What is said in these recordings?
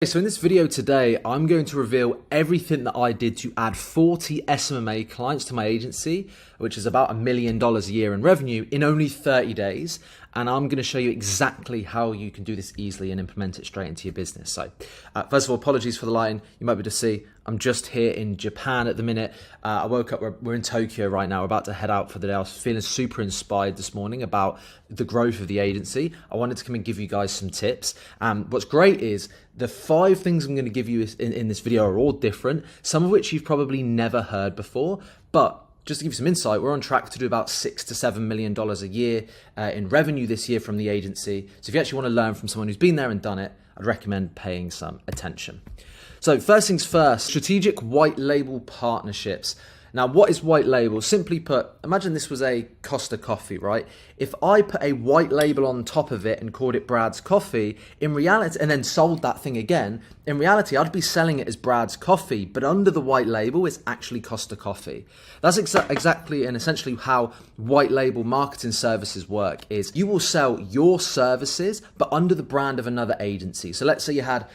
So in this video today, I'm going to reveal everything that I did to add 40 SMMA clients to my agency, which is about $1 million a year in revenue in only 30 days. And I'm going to show you exactly how you can do this easily and implement it straight into your business. So first of all, apologies for the lighting. You might be able to see I'm just here in Japan at the minute. I woke up, we're in Tokyo right now. We're about to head out for the day. I was feeling super inspired this morning about the growth of the agency. I wanted to come and give you guys some tips. What's great is the 5 things I'm going to give you in this video are all different, some of which you've probably never heard before, but just to give you some insight, we're on track to do about $6 to $7 million a year in revenue this year from the agency. So if you actually want to learn from someone who's been there and done it, I'd recommend paying some attention. So first things first, strategic white label partnerships. Now, what is white label? Simply put, imagine this was a Costa coffee, right? If I put a white label on top of it and called it Brad's Coffee, in reality, and then sold that thing again, in reality, I'd be selling it as Brad's Coffee, but under the white label, it's actually Costa Coffee. That's exactly and essentially how white label marketing services work, is you will sell your services, but under the brand of another agency. So let's say you had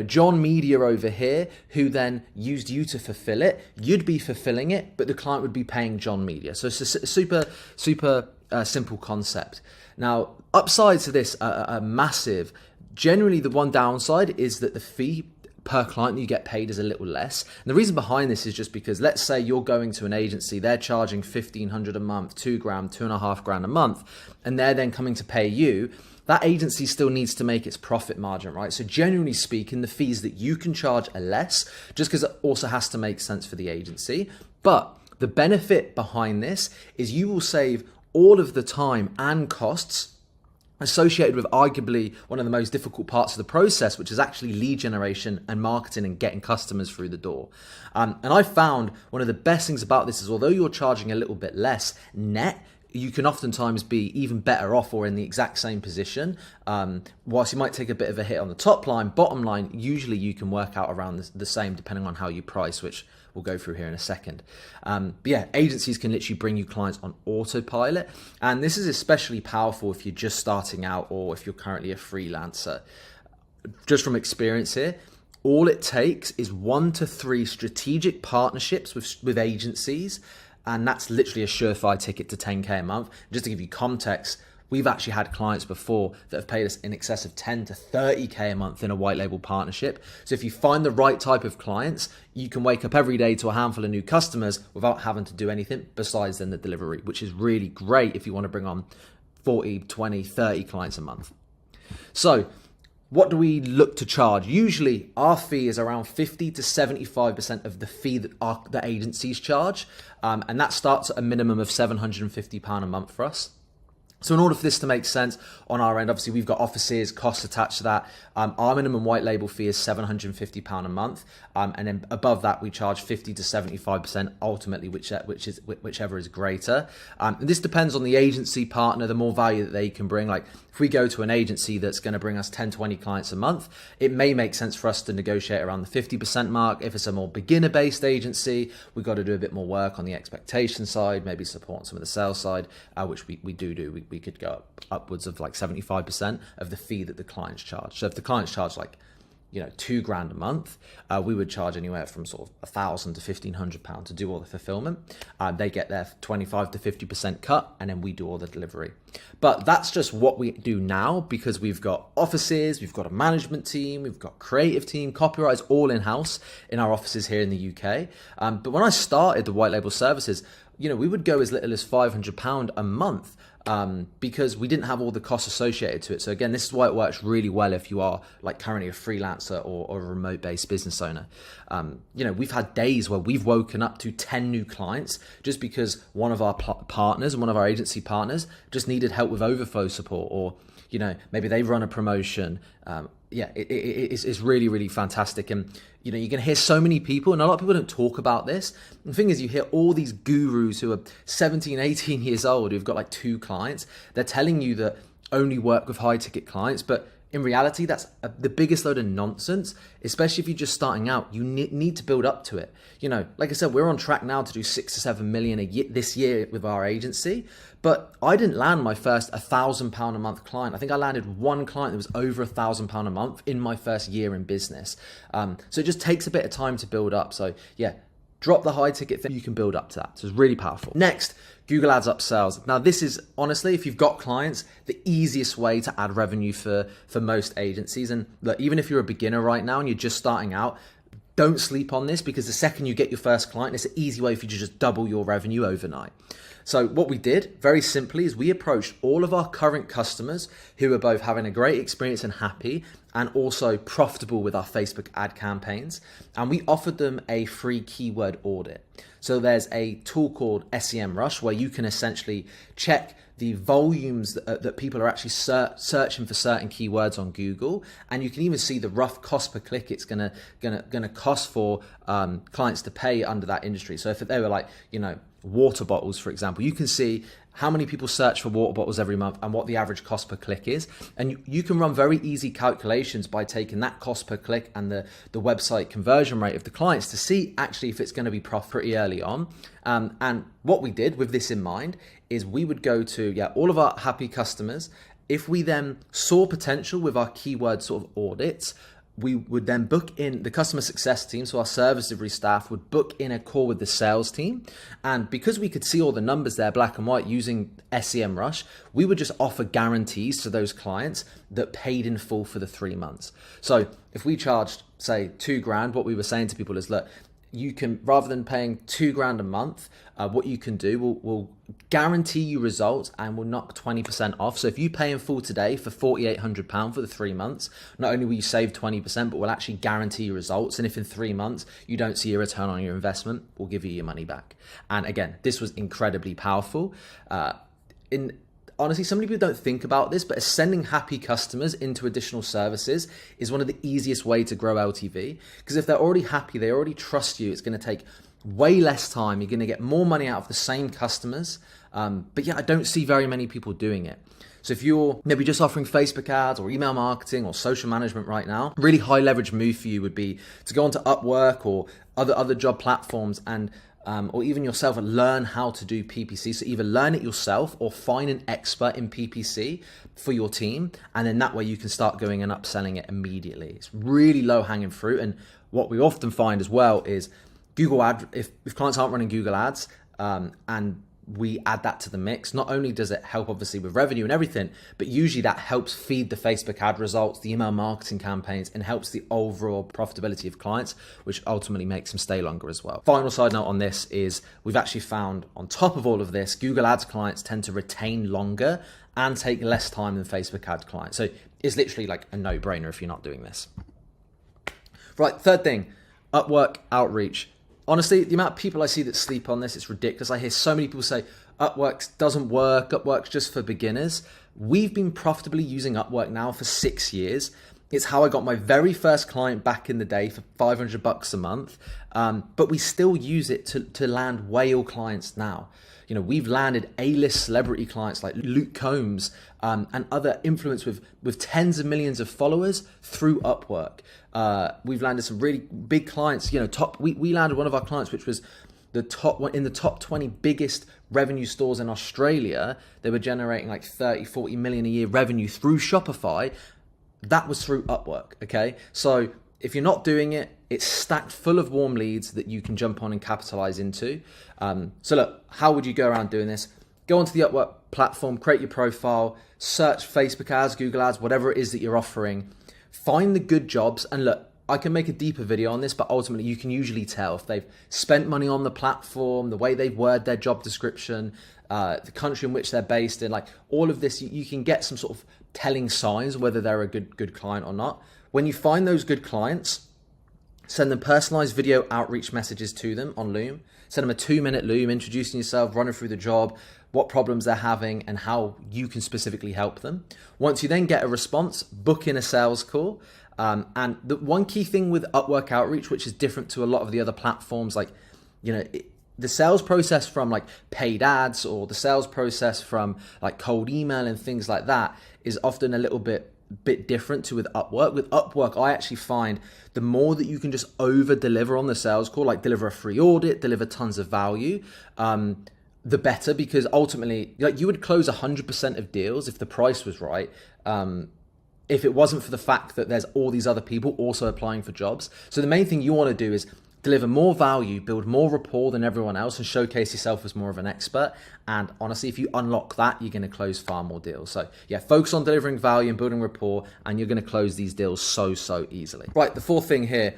John Media over here, who then used you to fulfill it. You'd be fulfilling it, but the client would be paying John Media. So it's a super simple concept. Now, upside to this are massive. Generally, the one downside is that the fee per client that you get paid is a little less. And the reason behind this is just because, let's say you're going to an agency, they're charging $1,500 a month, $2,000, $2,500 a month, and they're then coming to pay you. That agency still needs to make its profit margin, right? So generally speaking, the fees that you can charge are less, just because it also has to make sense for the agency. But the benefit behind this is you will save all of the time and costs associated with arguably one of the most difficult parts of the process, which is actually lead generation and marketing and getting customers through the door. And I found one of the best things about this is, although you're charging a little bit less net, you can oftentimes be even better off or in the exact same position. Whilst you might take a bit of a hit on the top line, bottom line, usually you can work out around the same depending on how you price, which we'll go through here in a second. But yeah, agencies can literally bring you clients on autopilot. And this is especially powerful if you're just starting out or if you're currently a freelancer. Just from experience here, all it takes is 1 to 3 strategic partnerships with agencies, and that's literally a surefire ticket to 10K a month. Just to give you context, we've actually had clients before that have paid us in excess of 10 to 30K a month in a white label partnership. So if you find the right type of clients, you can wake up every day to a handful of new customers without having to do anything besides then the delivery, which is really great if you want to bring on 40, 20, 30 clients a month. So what do we look to charge? Usually our fee is around 50 to 75% of the fee that the agencies charge. And that starts at a minimum of £750 a month for us. So in order for this to make sense on our end, obviously we've got offices, costs attached to that. Our minimum white label fee is £750 a month. And then above that, we charge 50 to 75% ultimately, whichever is greater. And this depends on the agency partner, the more value that they can bring. Like if we go to an agency that's going to bring us 10, 20 clients a month, it may make sense for us to negotiate around the 50% mark. If it's a more beginner-based agency, we've got to do a bit more work on the expectation side, maybe support on some of the sales side, which we do. We could go upwards of like 75% of the fee that the clients charge. So if the clients charge like, £2,000 a month, we would charge anywhere from sort of £1,000 to £1,500 to do all the fulfillment. They get their 25 to 50% cut, and then we do all the delivery. But that's just what we do now, because we've got offices, we've got a management team, we've got creative team, copywriters all in-house in our offices here in the UK. But when I started the white label services, we would go as little as £500 a month. Because we didn't have all the costs associated to it. So again, this is why it works really well if you are like currently a freelancer or a remote-based business owner. We've had days where we've woken up to 10 new clients just because one of our partners and one of our agency partners just needed help with overflow support, or maybe they run a promotion. It's really, really fantastic. And you can hear so many people, and a lot of people don't talk about this. The thing is, you hear all these gurus who are 17, 18 years old who've got like 2 clients. They're telling you that only work with high ticket clients, but In reality, that's the biggest load of nonsense, especially if you're just starting out. You need to build up to it. You know, like I said, we're on track now to do 6 to 7 million a year this year with our agency, but I didn't land my first £1,000 a month client. I think I landed one client that was over £1,000 a month in my first year in business. So it just takes a bit of time to build up. So yeah, drop the high ticket thing, you can build up to that. So it's really powerful. Next, Google Ads upsells. Now this is honestly, if you've got clients, the easiest way to add revenue for most agencies. And look, even if you're a beginner right now and you're just starting out, don't sleep on this, because the second you get your first client, it's an easy way for you to just double your revenue overnight. So what we did very simply is we approached all of our current customers who are both having a great experience and happy, and also profitable with our Facebook ad campaigns. And we offered them a free keyword audit. So there's a tool called SEMrush where you can essentially check the volumes that people are actually searching for certain keywords on Google, and you can even see the rough cost per click it's gonna cost for clients to pay under that industry. So if they were like, you know, water bottles, for example, you can see how many people search for water bottles every month and what the average cost per click is. And you can run very easy calculations by taking that cost per click and the website conversion rate of the clients to see actually if it's going to be profitable pretty early on. And what we did with this in mind is we would go to all of our happy customers. If we then saw potential with our keyword sort of audits, we would then book in the customer success team. So our service delivery staff would book in a call with the sales team. And because we could see all the numbers there, black and white, using SEMrush, we would just offer guarantees to those clients that paid in full for the 3 months. So if we charged, say, $2,000, what we were saying to people is, look, you can, rather than paying $2,000 a month, what you can do, we'll guarantee you results and we'll knock 20% off. So if you pay in full today for £4,800 for the 3 months, not only will you save 20%, but we'll actually guarantee you results. And if in 3 months you don't see a return on your investment, we'll give you your money back. And again, this was incredibly powerful. Honestly, so many people don't think about this, but sending happy customers into additional services is one of the easiest way to grow LTV. Because if they're already happy, they already trust you, it's going to take way less time. You're going to get more money out of the same customers. But yeah, I don't see very many people doing it. So if you're maybe just offering Facebook ads or email marketing or social management right now, really high leverage move for you would be to go onto Upwork or other job platforms and or even yourself, and learn how to do PPC. So either learn it yourself or find an expert in PPC for your team. And then that way you can start going and upselling it immediately. It's really low hanging fruit. And what we often find as well is Google ad, if clients aren't running Google ads and we add that to the mix, not only does it help obviously with revenue and everything, but usually that helps feed the Facebook ad results, the email marketing campaigns, and helps the overall profitability of clients, which ultimately makes them stay longer as well. Final side note on this is we've actually found, on top of all of this, Google ads clients tend to retain longer and take less time than Facebook ad clients. So it's literally like a no-brainer if you're not doing this. Right, third thing, Upwork outreach. Honestly, the amount of people I see that sleep on this, it's ridiculous. I hear so many people say Upwork doesn't work, Upwork's just for beginners. We've been profitably using Upwork now for 6 years. It's how I got my very first client back in the day for $500 a month. But we still use it to land whale clients now. You know, we've landed A-list celebrity clients like Luke Combs and other influencers with tens of millions of followers through Upwork. We've landed some really big clients. You know, we landed one of our clients, which was the top 20 biggest revenue stores in Australia. They were generating like 30-40 million a year revenue through Shopify. That was through Upwork. Okay, so if you're not doing it, it's stacked full of warm leads that you can jump on and capitalize into. So look, how would you go around doing this? Go onto the Upwork platform, create your profile, search Facebook ads, Google ads, whatever it is that you're offering. Find the good jobs, and look, I can make a deeper video on this, but ultimately you can usually tell if they've spent money on the platform, the way they've worded their job description, the country in which they're based in, like all of this, you can get some sort of telling signs whether they're a good client or not. When you find those good clients, send them personalized video outreach messages to them on Loom. Send them a 2-minute Loom, introducing yourself, running through the job, what problems they're having, and how you can specifically help them. Once you then get a response, book in a sales call. And the one key thing with Upwork outreach, which is different to a lot of the other platforms, like, you know, the sales process from like paid ads or the sales process from like cold email and things like that is often a little bit bit different to with Upwork. With Upwork, I actually find the more that you can just over deliver on the sales call, like deliver a free audit, deliver tons of value, the better, because ultimately, like, you would close 100% of deals if the price was right. If it wasn't for the fact that there's all these other people also applying for jobs. So the main thing you want to do is deliver more value, build more rapport than everyone else, and showcase yourself as more of an expert. And honestly, if you unlock that, you're going to close far more deals. So yeah, focus on delivering value and building rapport, and you're going to close these deals so easily. Right, the fourth thing here,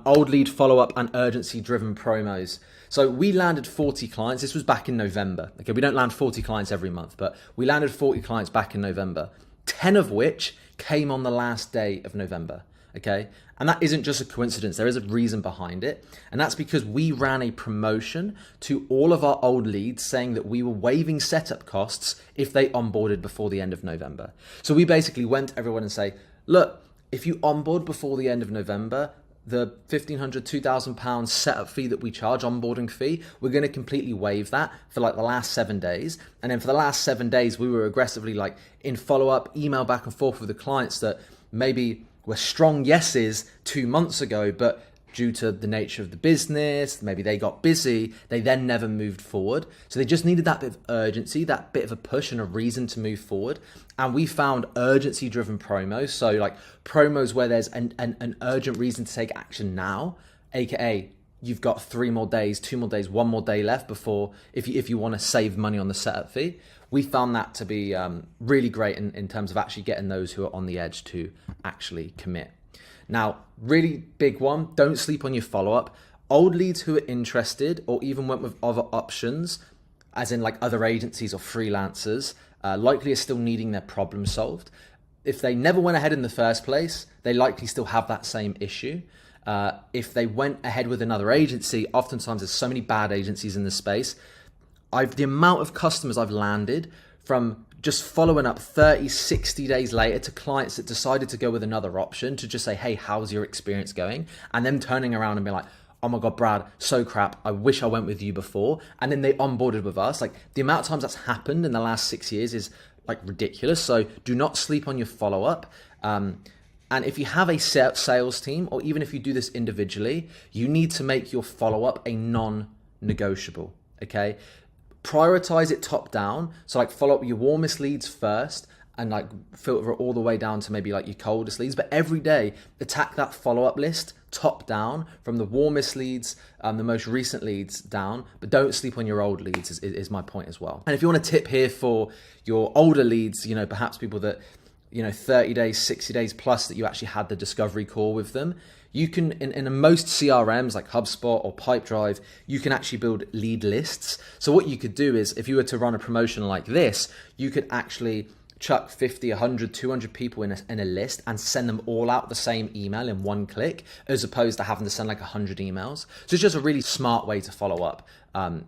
old lead follow-up and urgency-driven promos. So we landed 40 clients. This was back in November. Okay, we don't land 40 clients every month, but we landed 40 clients back in November, 10 of which came on the last day of November. Okay, and that isn't just a coincidence. There is a reason behind it, and that's because we ran a promotion to all of our old leads saying that we were waiving setup costs if they onboarded before the end of November. So we basically went to everyone and say, look, if you onboard before the end of November, the £1,500, £2,000 setup fee that we charge, onboarding fee, we're going to completely waive that for like the last 7 days. And then for the last 7 days, we were aggressively like in follow-up, email back and forth with the clients that maybe were strong yeses 2 months ago, but due to the nature of the business, maybe they got busy, they then never moved forward. So they just needed that bit of urgency, that bit of a push and a reason to move forward. And we found urgency-driven promos. So like promos where there's an urgent reason to take action now, aka you've got 3 more days, 2 more days, 1 more day left before, if you want to save money on the setup fee. We found that to be really great in terms of actually getting those who are on the edge to actually commit. Now, really big one, don't sleep on your follow-up. Old leads who are interested or even went with other options, as in like other agencies or freelancers, likely are still needing their problem solved. If they never went ahead in the first place, they likely still have that same issue. If they went ahead with another agency, oftentimes there's so many bad agencies in this space. The amount of customers I've landed from just following up 30, 60 days later to clients that decided to go with another option to just say, hey, how's your experience going? And them turning around and be like, oh my God, Brad, so crap. I wish I went with you before. And then they onboarded with us. Like the amount of times that's happened in the last 6 years is like ridiculous. So do not sleep on your follow-up. And if you have a sales team, or even if you do this individually, you need to make your follow-up a non-negotiable, okay? Prioritize it top down. So like follow up your warmest leads first and like filter it all the way down to maybe like your coldest leads. But every day, attack that follow-up list top down from the warmest leads, the most recent leads down, but don't sleep on your old leads is my point as well. And if you want a tip here for your older leads, perhaps people that, 30 days, 60 days plus that you actually had the discovery call with them, you can, in most CRMs like HubSpot or Pipedrive, you can actually build lead lists. So what you could do is, if you were to run a promotion like this, you could actually chuck 50, 100, 200 people in a list and send them all out the same email in one click, as opposed to having to send like 100 emails. So it's just a really smart way to follow up.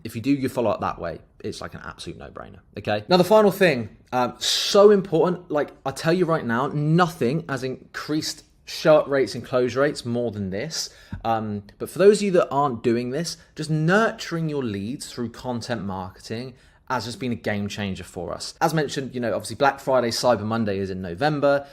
If you do your follow up that way, it's like an absolute no-brainer, okay? Now the final thing, so important, like I tell you right now, nothing has increased show-up rates and close rates more than this. But for those of you that aren't doing this, just nurturing your leads through content marketing has just been a game changer for us. As mentioned, obviously Black Friday, Cyber Monday is in November.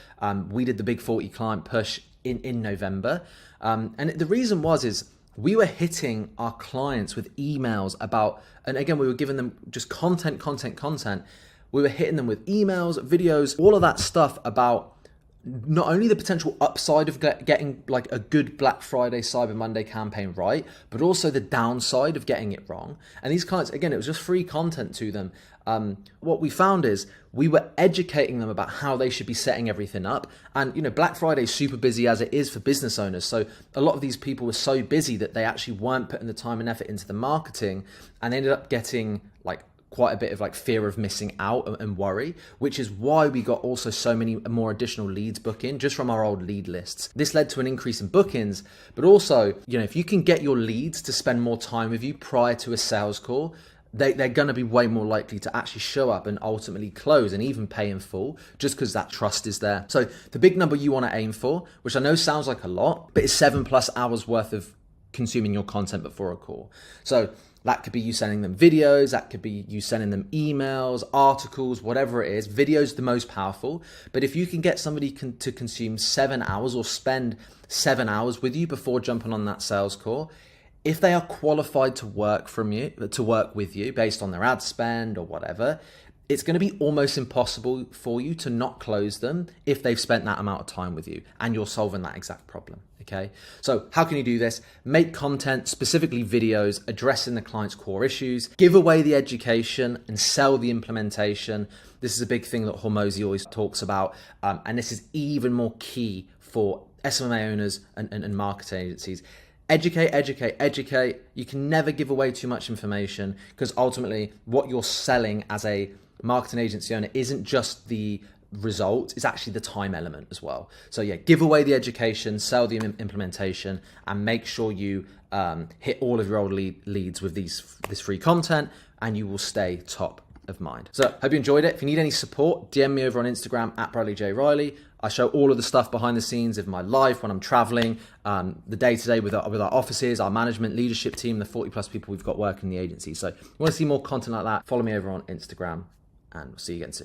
We did the Big 40 client push in November. And the reason is we were hitting our clients with emails about, and again, we were giving them just content. We were hitting them with emails, videos, all of that stuff about not only the potential upside of getting like a good Black Friday, Cyber Monday campaign right, but also the downside of getting it wrong. And these clients, again, it was just free content to them. What we found is we were educating them about how they should be setting everything up. And, Black Friday is super busy as it is for business owners. So a lot of these people were so busy that they actually weren't putting the time and effort into the marketing, and they ended up getting like quite a bit of like fear of missing out and worry, which is why we got also so many more additional leads booked in just from our old lead lists. This led to an increase in bookings, but also, if you can get your leads to spend more time with you prior to a sales call, they're going to be way more likely to actually show up and ultimately close and even pay in full, just because that trust is there. So the big number you want to aim for, which I know sounds like a lot, but it's 7+ hours worth of consuming your content before a call. So that could be you sending them videos, that could be you sending them emails, articles, whatever it is. Video's the most powerful, but if you can get somebody to consume 7 hours or spend 7 hours with you before jumping on that sales call, if they are qualified to work with you based on their ad spend or whatever, it's going to be almost impossible for you to not close them if they've spent that amount of time with you and you're solving that exact problem. Okay, so how can you do this? Make content, specifically videos, addressing the client's core issues, give away the education and sell the implementation. This is a big thing that Hormozi always talks about, and this is even more key for SMMA owners and marketing agencies. Educate, educate, educate. You can never give away too much information, because ultimately what you're selling as a marketing agency owner isn't just the result, it's actually the time element as well. So yeah, give away the education, sell the implementation, and make sure you hit all of your old leads with this free content, and you will stay top of mind. So hope you enjoyed it. If you need any support, DM me over on Instagram at Bradley J. Riley. I show all of the stuff behind the scenes of my life when I'm traveling, the day-to-day with our offices, our management, leadership team, the 40 plus people we've got working in the agency. So if you want to see more content like that, follow me over on Instagram, and we'll see you again soon.